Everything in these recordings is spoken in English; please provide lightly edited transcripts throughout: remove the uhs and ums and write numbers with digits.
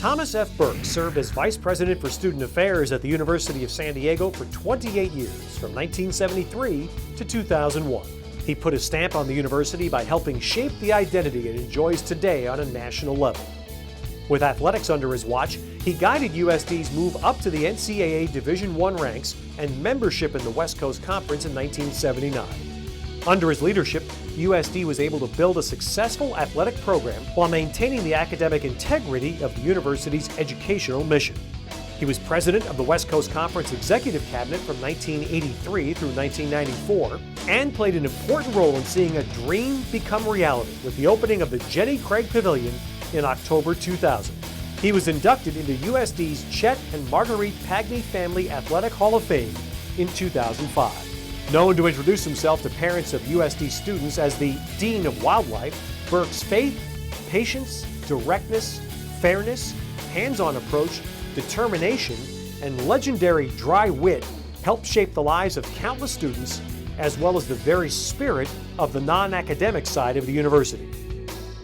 Thomas F. Burke served as Vice President for Student Affairs at the University of San Diego for 28 years, from 1973 to 2001. He put a stamp on the university by helping shape the identity it enjoys today on a national level. With athletics under his watch, he guided USD's move up to the NCAA Division I ranks and membership in the West Coast Conference in 1979. Under his leadership, USD was able to build a successful athletic program while maintaining the academic integrity of the university's educational mission. He was president of the West Coast Conference Executive Cabinet from 1983 through 1994 and played an important role in seeing a dream become reality with the opening of the Jenny Craig Pavilion in October 2000. He was inducted into USD's Chet and Marguerite Pagney Family Athletic Hall of Fame in 2005. Known to introduce himself to parents of USD students as the Dean of Wildlife, Burke's faith, patience, directness, fairness, hands-on approach, determination, and legendary dry wit helped shape the lives of countless students, as well as the very spirit of the non-academic side of the university.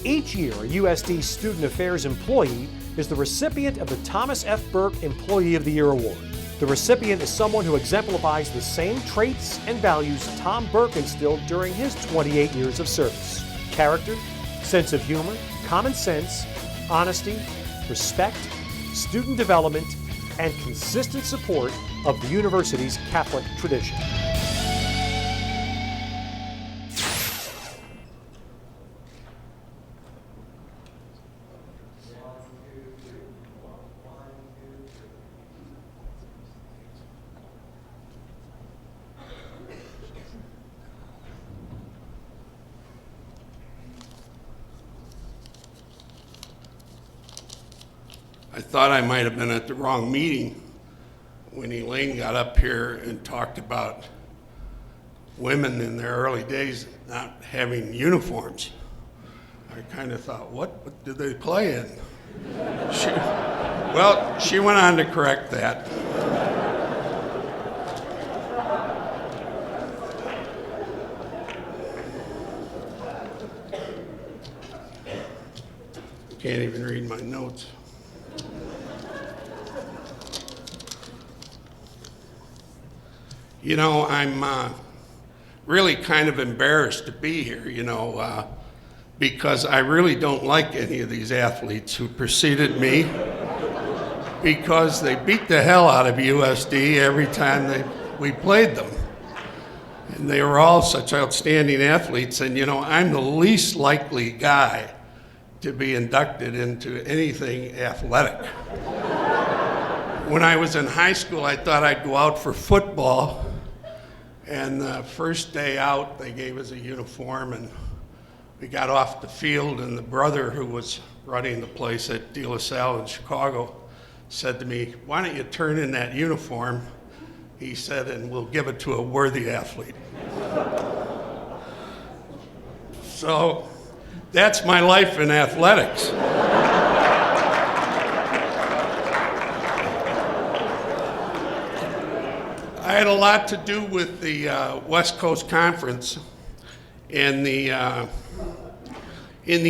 Each year, a USD Student Affairs employee is the recipient of the Thomas F. Burke Employee of the Year Award. The recipient is someone who exemplifies the same traits and values Tom Burke instilled during his 28 years of service: character, sense of humor, common sense, honesty, respect, student development, and consistent support of the university's Catholic tradition. I thought I might have been at the wrong meeting when Elaine got up here and talked about women in their early days not having uniforms. I kind of thought, what did they play in? She went on to correct that. Can't even read my notes. You know, I'm really kind of embarrassed to be here, because I really don't like any of these athletes who preceded me, because they beat the hell out of USD every time we played them. And they were all such outstanding athletes, and I'm the least likely guy to be inducted into anything athletic. When I was in high school, I thought I'd go out for football. And the first day out, they gave us a uniform, and we got off the field, and the brother who was running the place at De La Salle in Chicago said to me, "Why don't you turn in that uniform?" He said, "and we'll give it to a worthy athlete." So that's my life in athletics. I had a lot to do with the West Coast Conference in the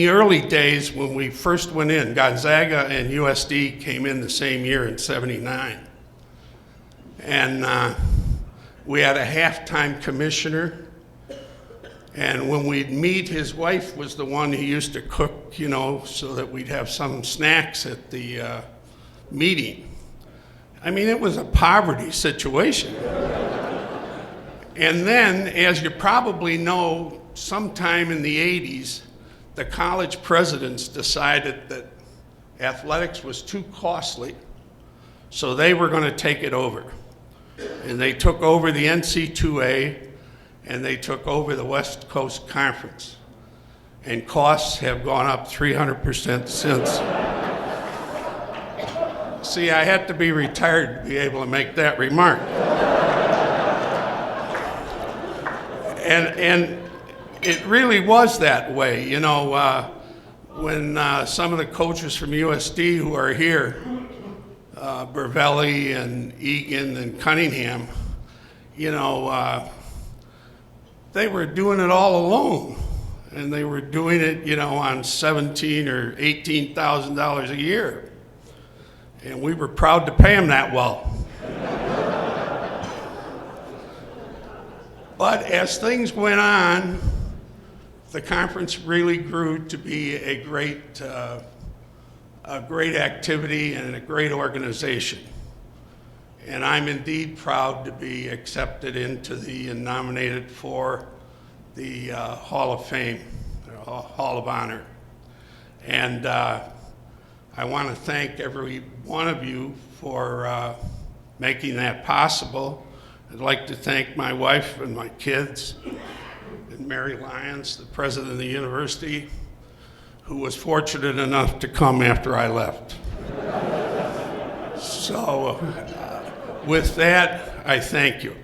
early days when we first went in. Gonzaga and USD came in the same year in '79. And we had a halftime commissioner. And when we'd meet, his wife was the one who used to cook, so that we'd have some snacks at the meeting. I mean, it was a poverty situation. And then, as you probably know, sometime in the 80s, the college presidents decided that athletics was too costly, so they were going to take it over. And they took over the NC2A, and they took over the West Coast Conference. And costs have gone up 300% since. See, I had to be retired to be able to make that remark. And it really was that way, when some of the coaches from USD who are here, Bervelli and Egan and Cunningham, they were doing it all alone. And they were doing it, on $17,000 or $18,000 a year. and we were proud to pay him that well. But as things went on, the conference really grew to be a great activity and a great organization. And I'm indeed proud to be accepted into and nominated for the Hall of Fame, Hall of Honor. And I want to thank every one of you for making that possible. I'd like to thank my wife and my kids, and Mary Lyons, the president of the university, who was fortunate enough to come after I left. So with that, I thank you.